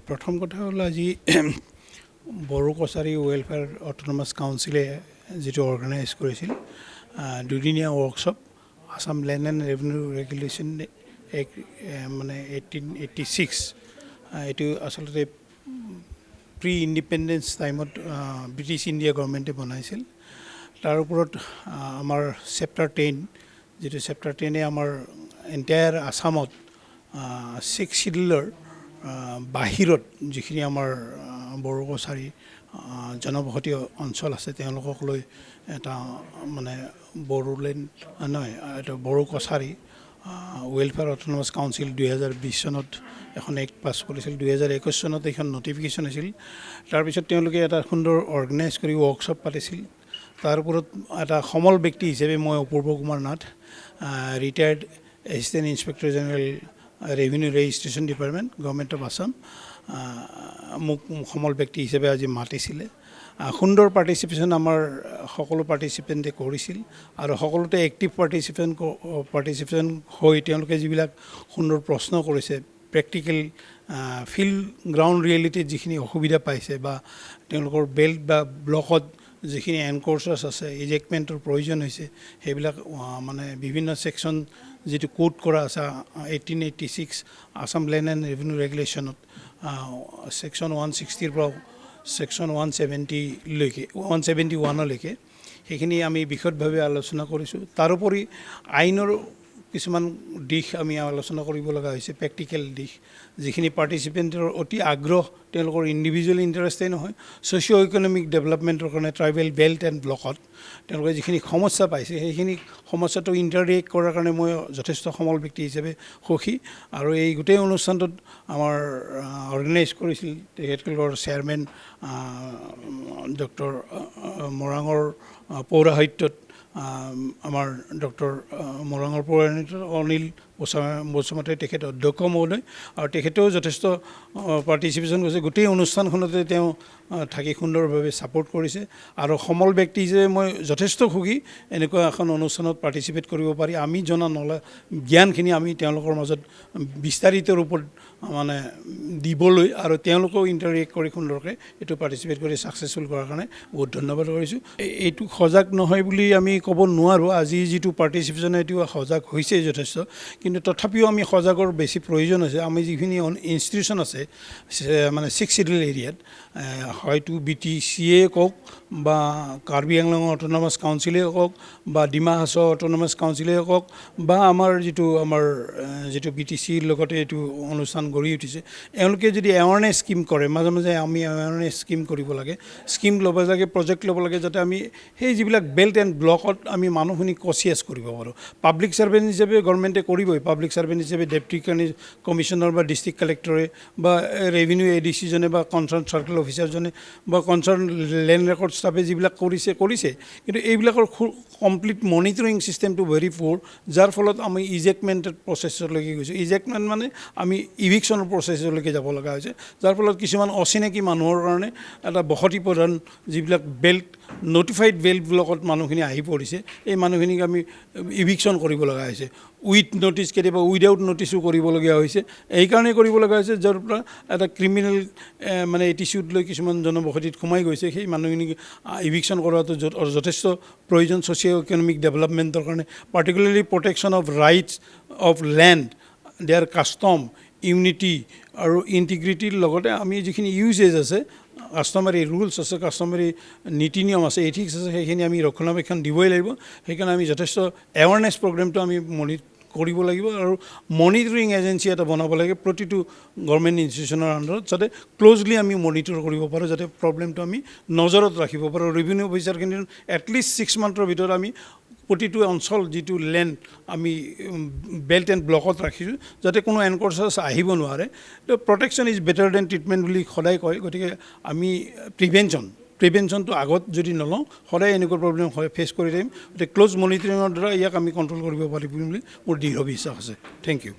প্ৰথম কথা হ'ল আজি বড়ো কছাৰী ৱেলফেয়াৰ অট'নমাছ কাউন্সিলে যেটো অৰ্গেনাইজ কৰিছিল দুদিনীয়া workshop Assam land and revenue regulation act মানে 1886 এইটো আচলতে প্ৰি ইণ্ডিপেণ্ডেন্স টাইমত ব্ৰিটিছ ইণ্ডিয়া গভৰ্ণমেণ্টে বনাইছিল তাৰ ওপৰত আমাৰ চেপ্টাৰ 10 যেটো চেপ্টাৰ 10 আমাৰ এণ্টায়াৰ আসামত 6 শিডিউলৰ বাহিৰত যিখিনি আমাৰ বড়ো কছাৰী জনবসতি অঞ্চল আছে তেওঁলোকক লৈ এটা মানে বড়োলেণ্ড নহয় এটা Bodo Kachari welfare autonomous council 2020 চনত এখন এক্ট পাছ কৰিছিল 2021 চনত এখন নটিফিকেশ্যন আছিল তাৰপিছত তেওঁলোকে এটা সুন্দৰ অৰ্গেনাইজ কৰি ৱৰ্কশ্বপ পাতিছিল তাৰ ওপৰত এটা সমল ব্যক্তি হিচাপে মই Apurba Kumar Nath retired assistant inspector general revenue registration department government of Assam মোক সমল ব্যক্তি হিচাপে আজি মাতিছিলে সুন্দৰ পাৰ্টিচিপেশ্যন আমাৰ সকলো পাৰ্টিচিপেণ্টে কৰিছিল আৰু সকলোতে এক্টিভ পাৰ্টিচিপেশ্যন হৈ তেওঁলোকে যিবিলাক সুন্দৰ প্ৰশ্ন কৰিছে প্ৰেক্টিকেল ফিল্ড গ্ৰাউণ্ড ৰিয়েলিটিত যিখিনি অসুবিধা পাইছে বা তেওঁলোকৰ বেল্ট বা ব্লকত যিখিনি এনক'ৰ্চাৰ্ছ আছে ইজেক্টমেণ্টৰ প্ৰয়োজন হৈছে সেইবিলাক মানে বিভিন্ন ছেকশ্যন যেটো কোড কৰা আছে 1886 আসাম লেণ্ড এণ্ড ৰেভিনিউ ৰেগুলেশ্যনত ছেকশ্যন 160 পৰা ছেকশ্যন 170 লৈকে 171 লৈকে সেইখিনি আমি বিশদভাৱে আলোচনা কৰিছোঁ তাৰোপৰি আইনৰ কিছুমান দিশ আমি আলোচনা কৰিব লগা হৈছে প্ৰেক্টিকেল দিশ যিখিনি পাৰ্টিচিপেণ্টৰ অতি আগ্ৰহ তেওঁলোকৰ ইণ্ডিভিজুৱেল ইণ্টাৰেষ্টেই নহয় ছ'চিঅ' ইকনমিক ডেভেলপমেণ্টৰ কাৰণে ট্ৰাইবেল বেল্ট এণ্ড ব্লকত তেওঁলোকে যিখিনি সমস্যা পাইছে সেইখিনি সমস্যাটো ইণ্টাৰৰিয়েক্ট কৰাৰ কাৰণে মই যথেষ্ট সমল ব্যক্তি হিচাপে সুখী আৰু এই গোটেই অনুষ্ঠানটোত আমাৰ অৰ্গেনাইজ কৰিছিল তেখেতলোকৰ চেয়াৰমেন ডক্টৰ মৰাঙৰ পৌৰাহিত্যত আমাৰ ডক্টৰ মৰাঙৰ পৌৰাহিত্যত অনিল বসুমতাৰী তেখেত অধ্যক্ষ মহোদয় আৰু তেখেতেও যথেষ্ট পাৰ্টিচিপেশ্যন কৰিছে গোটেই অনুষ্ঠানখনতে তেওঁ থাকি সুন্দৰভাৱে ছাপোৰ্ট কৰিছে আৰু সমল ব্যক্তি হিচাপে মই যথেষ্ট সুখী এনেকুৱা এখন অনুষ্ঠানত পাৰ্টিচিপেট কৰিব পাৰি আমি জনা জ্ঞানখিনি আমি তেওঁলোকৰ মাজত বিস্তাৰিত ৰূপত মানে দিবলৈ আৰু তেওঁলোকেও ইণ্টাৰেক্ট কৰি সুন্দৰকৈ এইটো পাৰ্টিচিপেট কৰি ছাকচেছফুল কৰাৰ কাৰণে বহুত ধন্যবাদ কৰিছোঁ এইটো সজাগ নহয় বুলি আমি ক'ব নোৱাৰোঁ আজি যিটো পাৰ্টিচিপেশ্যন এইটো সজাগ হৈছে যথেষ্ট কিন্তু তথাপিও আমি সজাগৰ বেছি প্ৰয়োজন আছে আমি যিখিনি ইনষ্টিটিউশ্যন আছে মানে 6 শিডিউল এৰিয়াত হয়তো BTCয়ে কওক বা কাৰ্বি আংলং অট'নমাছ কাউন্সিলে কওক বা ডিমা হাছাও অট'নমাছ কাউন্সিলে কওক বা আমাৰ যিটো BTCৰ লগতে এইটো অনুষ্ঠান গঢ়ি উঠিছে এওঁলোকে যদি এৱাৰনেছ স্কিম কৰে মাজে মাজে আমি এৱাৰনেছ স্কিম কৰিব লাগে স্কিম ল'ব লাগে প্ৰজেক্ট ল'ব লাগে যাতে আমি সেই যিবিলাক বেল্ট এণ্ড ব্লকত আমি মানুহখিনি কনচিয়াছ কৰিব পাৰোঁ পাব্লিক ছাৰ্ভেণ্ট হিচাপে গভৰ্ণমেণ্টে কৰিবই পাব্লিক ছাৰ্ভেণ্ট হিচাপে ডেপুটি কমিশ্যনাৰ বা ডিষ্ট্ৰিক্ট কালেক্টৰে বা ৰেভিনিউ ADCজনে বা কনচাৰ্ণ চাৰ্কেল অফিচাৰজনে বা কনচাৰ্ণ লেণ্ড ৰেকৰ্ড ষ্টাফে যিবিলাক কৰিছে কিন্তু এইবিলাকৰ কমপ্লিট মনিটৰিং ছিষ্টেমটো ভেৰি পুৰ যাৰ ফলত আমি ইজেক্টমেণ্টেড প্ৰচেছলৈকে গৈছোঁ ইজেক্টমেণ্ট মানে আমি ইভিকশ্যনৰ প্ৰচেছলৈকে যাব লগা হৈছে যাৰ ফলত কিছুমান অচিনাকি মানুহৰ কাৰণে এটা বসতি প্ৰধান যিবিলাক বেল্ট নটিফাইড বেল্ট ব্লকত মানুহখিনি আহি পৰিছে এই মানুহখিনিক আমি ইভিকশ্যন কৰিব লগা হৈছে উইথ নটিছ কেতিয়াবা উইদাউট নটিছো কৰিবলগীয়া হৈছে এইকাৰণে কৰিব লগা হৈছে যাৰ পৰা এটা ক্ৰিমিনেল মানে এটিচিউড লৈ কিছুমান জনবসতিত সোমাই গৈছে সেই মানুহখিনিক ইভিকশ্যন কৰাটো যথেষ্ট প্ৰয়োজন ছ'চিঅ' ইকনমিক ডেভেলপমেণ্টৰ কাৰণে particularly protection of rights of land their custom unity আৰু ইণ্টিগ্ৰিটিৰ লগতে আমি যিখিনি ইউজেজ আছে কাষ্টমাৰী ৰুলছ আছে কাষ্টমাৰী নীতি নিয়ম আছে এথিক্স আছে সেইখিনি আমি ৰক্ষণাবেক্ষণ দিবই লাগিব সেইকাৰণে আমি যথেষ্ট এৱাৰনেছ প্ৰগ্ৰেমটো আমি কৰিব লাগিব আৰু মনিটৰিং এজেঞ্চি এটা বনাব লাগে প্ৰতিটো গভৰ্ণমেণ্ট ইনষ্টিটিউশ্যনৰ আণ্ডাৰত যাতে ক্ল'জলি আমি মনিটৰ কৰিব পাৰোঁ যাতে প্ৰব্লেমটো আমি নজৰত ৰাখিব পাৰোঁ ৰেভিনিউ অফিচাৰখিনি এটলিষ্ট 6 মান্থৰ ভিতৰত আমি প্ৰতিটো অঞ্চল যিটো লেণ্ড আমি বেল্ট এণ্ড ব্লকত ৰাখিছোঁ যাতে কোনো এনক'ৰ্চাৰ্ছ আহিব নোৱাৰে protection is better than treatment বুলি সদায় কয় গতিকে আমি প্ৰিভেনশ্যনটো আগত যদি নলওঁ সদায় এনেকুৱা প্ৰব্লেম ফেচ কৰি থাকিম গতিকে ক্ল'জ মনিটৰিঙৰ দ্বাৰা ইয়াক আমি কণ্ট্ৰল কৰিব পাৰিম বুলি মোৰ দৃঢ় বিশ্বাস আছে থেংক ইউ